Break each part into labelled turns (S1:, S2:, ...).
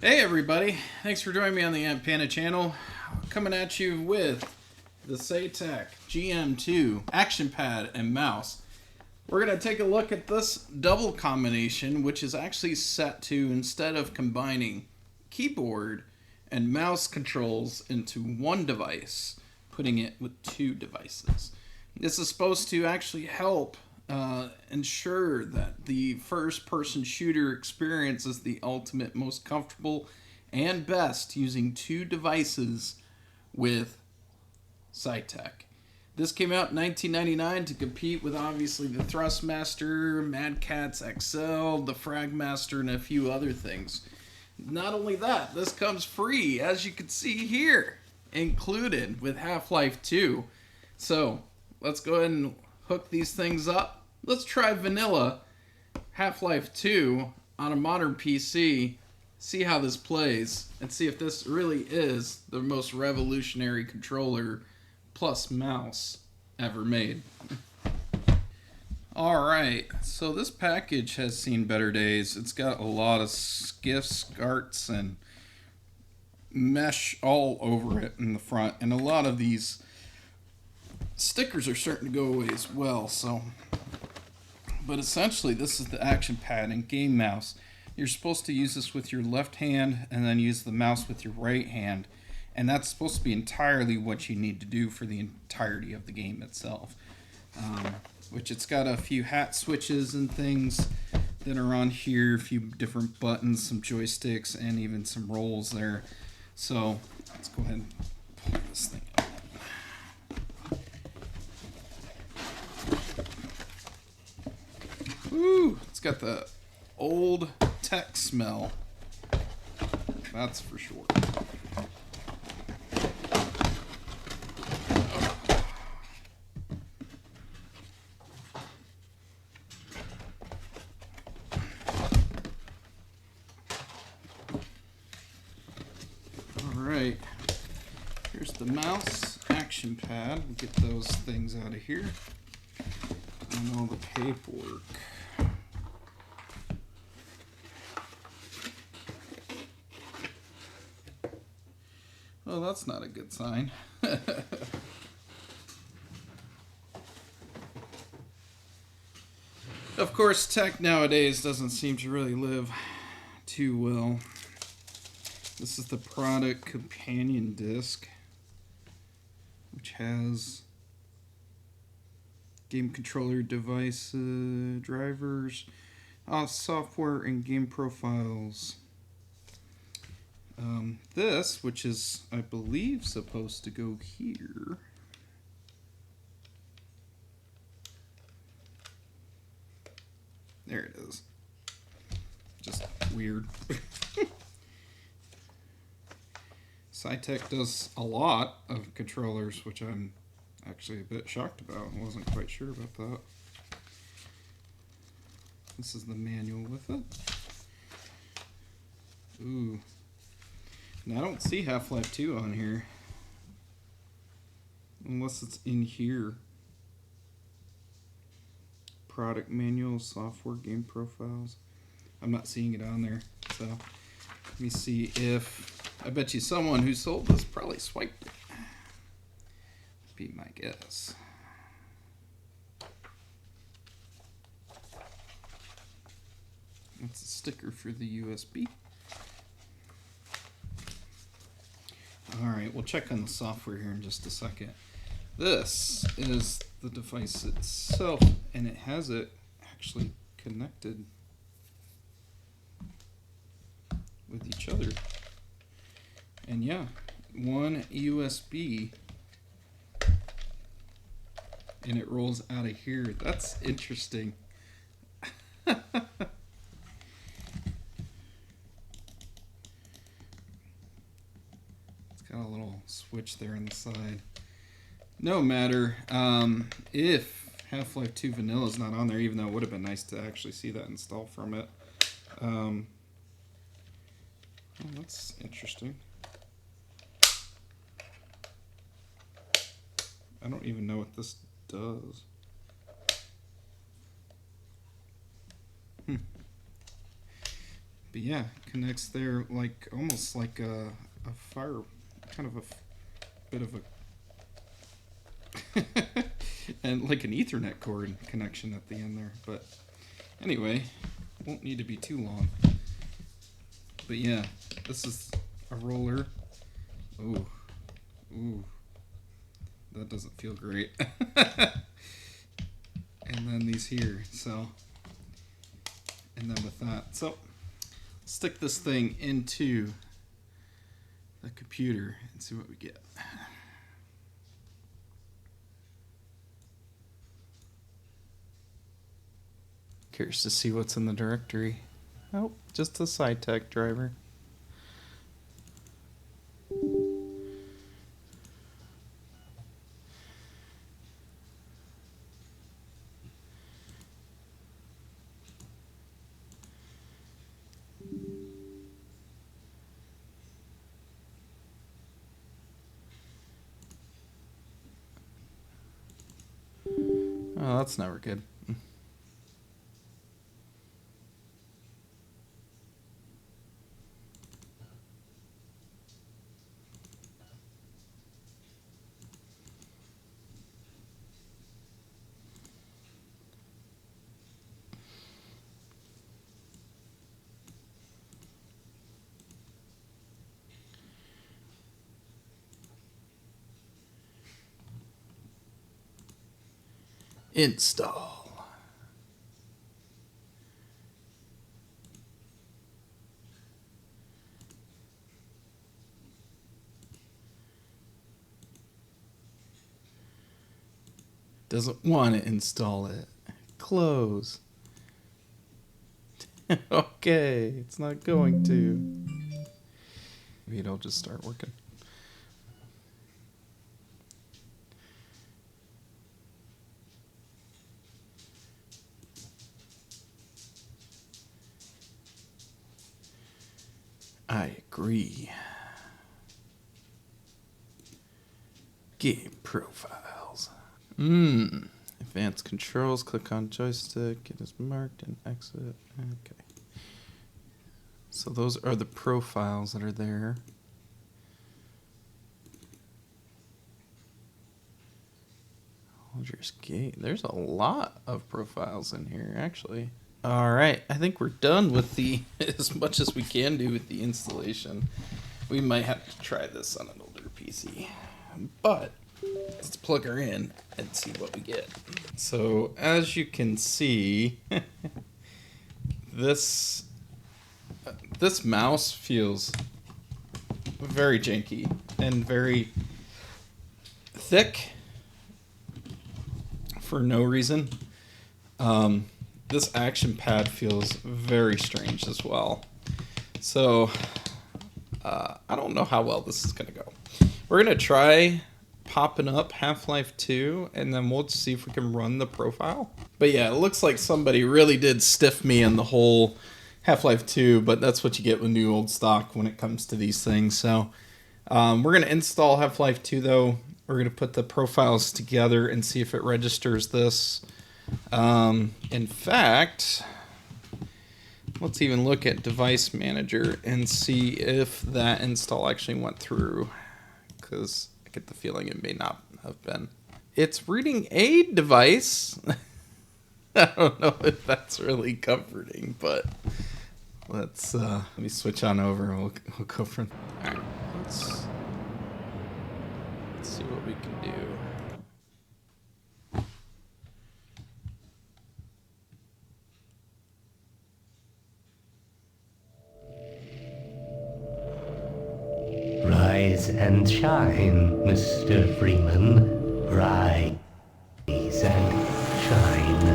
S1: Hey everybody, thanks for joining me on the Panda channel. Coming at you with the Saitek GM2 Action Pad and mouse. We're going to take a look at this double combination, which is actually set to, instead of combining keyboard and mouse controls into one device, putting it with two devices. This is supposed to actually help ensure that the first-person shooter experience is the ultimate, most comfortable, and best using two devices with Saitek. This came out in 1999 to compete with obviously the Thrustmaster, Mad Catz XL, the Fragmaster, and a few other things. Not only that, this comes free, as you can see here, included with Half-Life 2. So let's go ahead and hook these things up. Let's try vanilla Half-Life 2 on a modern PC, see how this plays, and see if this really is the most revolutionary controller plus mouse ever made. Alright, so this package has seen better days. It's got a lot of skiffs, SCARTs, and mesh all over it in the front, and a lot of these stickers are starting to go away as well. But essentially this is the action pad and game mouse. You're supposed to use this with your left hand and then use the mouse with your right hand, and that's supposed to be entirely what you need to do for the entirety of the game itself. Which it's got a few hat switches and things that are on here, a few different buttons, some joysticks, and even some rolls there. So let's go ahead and pull this thing out. Ooh, it's got the old tech smell. That's for sure. Alright, here's the mouse action pad. We'll get those things out of here. And all the paperwork. Well, that's not a good sign. Of course, tech nowadays doesn't seem to really live too well. This is the product companion disc, which has game controller device drivers, software, and game profiles. This, which is, I believe, supposed to go here. There it is. Just weird. Saitek does a lot of controllers, which I'm actually a bit shocked about. I wasn't quite sure about that. This is the manual with it. Ooh. Now, I don't see Half-Life 2 on here. Unless it's in here. Product manual, software, game profiles. I'm not seeing it on there. So, let me see if... I bet you someone who sold this probably swiped it. Be my guess. That's a sticker for the USB. Alright, we'll check on the software here in just a second. This is the device itself, and it has it actually connected with each other. And yeah, one USB, and it rolls out of here. That's interesting. It's got a little switch there on the side. No matter, if Half-Life 2 Vanilla is not on there, even though it would have been nice to actually see that install from it. Oh, that's interesting. I don't even know what this does. But yeah, connects there like almost like a fire, kind of a bit of a and like an Ethernet cord connection at the end there. But anyway, won't need to be too long. But yeah, this is a roller. Ooh, ooh, that doesn't feel great. And then these here, so, and then with that, so stick this thing into the computer and see what we get. Curious to see what's in the directory. Oh, just a Saitek driver. Oh, that's never good. Install. Doesn't want to install it. Close. Okay, it's not going to. Maybe it'll just start working. I agree. Game profiles. Advanced controls. Click on joystick. It is marked and exit. Okay. So those are the profiles that are there. Hold your skate. There's a lot of profiles in here, actually. All right, I think we're done with the as much as we can do with the installation. We might have to try this on an older PC, but let's plug her in and see what we get. So as you can see, this mouse feels very janky and very thick for no reason. This action pad feels very strange as well. So I don't know how well this is going to go. We're going to try popping up Half-Life 2, and then we'll see if we can run the profile. But yeah, it looks like somebody really did stiff me in the whole Half-Life 2, but that's what you get with new old stock when it comes to these things. So we're going to install Half-Life 2, though. We're going to put the profiles together and see if it registers this. In fact, let's even look at Device Manager and see if that install actually went through, because I get the feeling it may not have been. It's reading a device. I don't know if that's really comforting, but let's let me switch on over and we'll go from. All right, let's see what we can do.
S2: Rise and shine, Mr. Freeman. Rise and shine.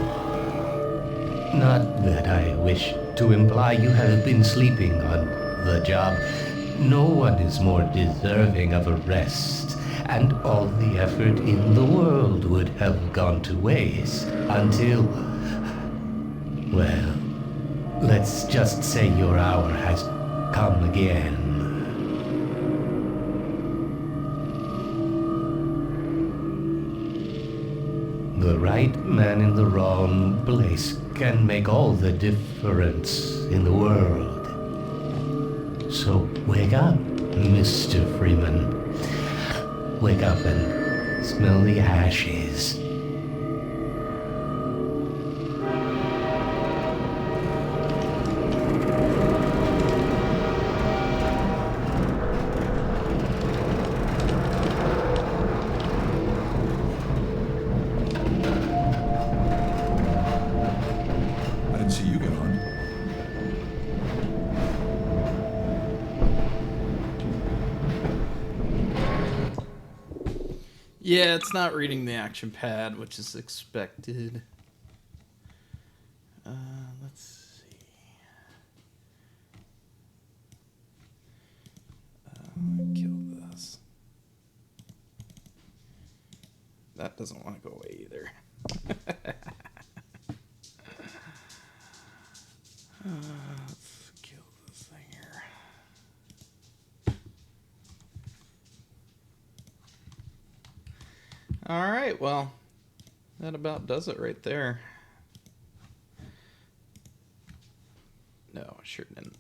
S2: Not that I wish to imply you have been sleeping on the job. No one is more deserving of a rest, and all the effort in the world would have gone to waste until, well, let's just say your hour has come again. The right man in the wrong place can make all the difference in the world. So wake up, Mr. Freeman. Wake up and smell the ashes.
S3: I didn't see you get on.
S1: Yeah, it's not reading the action pad, which is expected. Let's see. Kill this. That doesn't want to go away either. Let's kill this thing here. All right, well, that about does it right there. No, I sure didn't.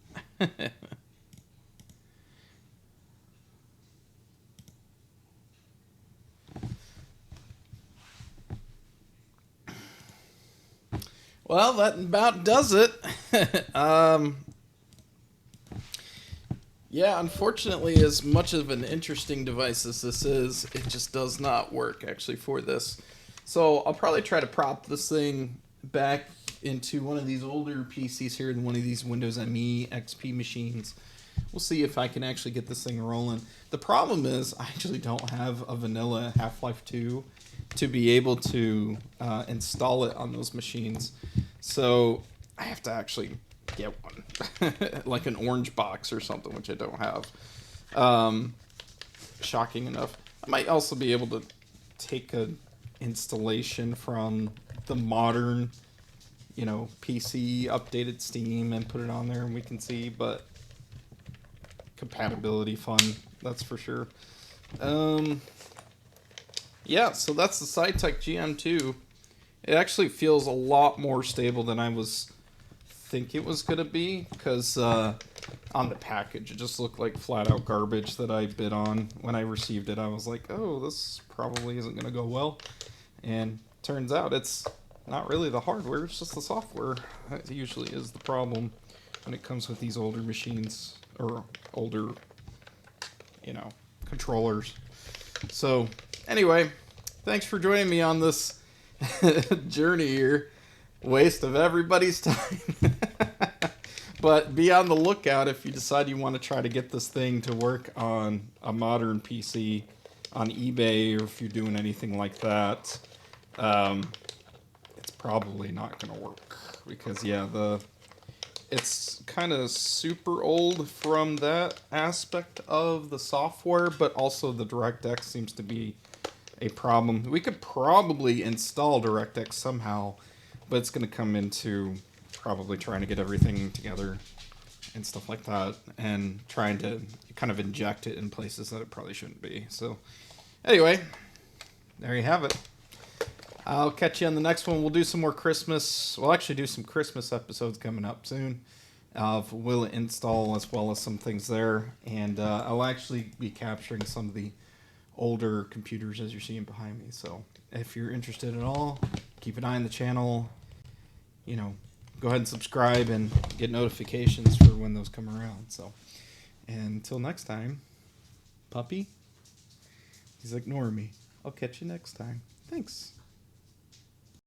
S1: Well, that about does it. Yeah, unfortunately, as much of an interesting device as this is, it just does not work actually for this. So I'll probably try to prop this thing back into one of these older PCs here in one of these Windows ME XP machines. We'll see if I can actually get this thing rolling. The problem is I actually don't have a vanilla Half-Life 2 to be able to install it on those machines. So I have to actually get one, like an orange box or something, which I don't have. Shocking enough. I might also be able to take a installation from the modern, PC updated Steam and put it on there and we can see, but compatibility fun, that's for sure. Yeah, so that's the Saitek GM2. It actually feels a lot more stable than I think it was gonna be, because on the package it just looked like flat out garbage that I bid on. When I received it, I was like, oh, this probably isn't gonna go well, and turns out it's not really the hardware, it's just the software that usually is the problem when it comes with these older machines or older controllers. So anyway, thanks for joining me on this journey here. Waste of everybody's time. But be on the lookout if you decide you want to try to get this thing to work on a modern PC on eBay, or if you're doing anything like that. It's probably not going to work because, yeah, it's kind of super old from that aspect of the software, but also the DirectX seems to be a problem. We could probably install DirectX somehow, but it's going to come into probably trying to get everything together and stuff like that, and trying to kind of inject it in places that it probably shouldn't be. So anyway, there you have it. I'll catch you on the next one. We'll do some more Christmas. We'll actually do some Christmas episodes coming up soon of Will It Install, as well as some things there. And I'll actually be capturing some of the older computers as you're seeing behind me. So if you're interested at all, keep an eye on the channel. Go ahead and subscribe and get notifications for when those come around. So, and until next time, puppy, he's ignoring me. I'll catch you next time. Thanks.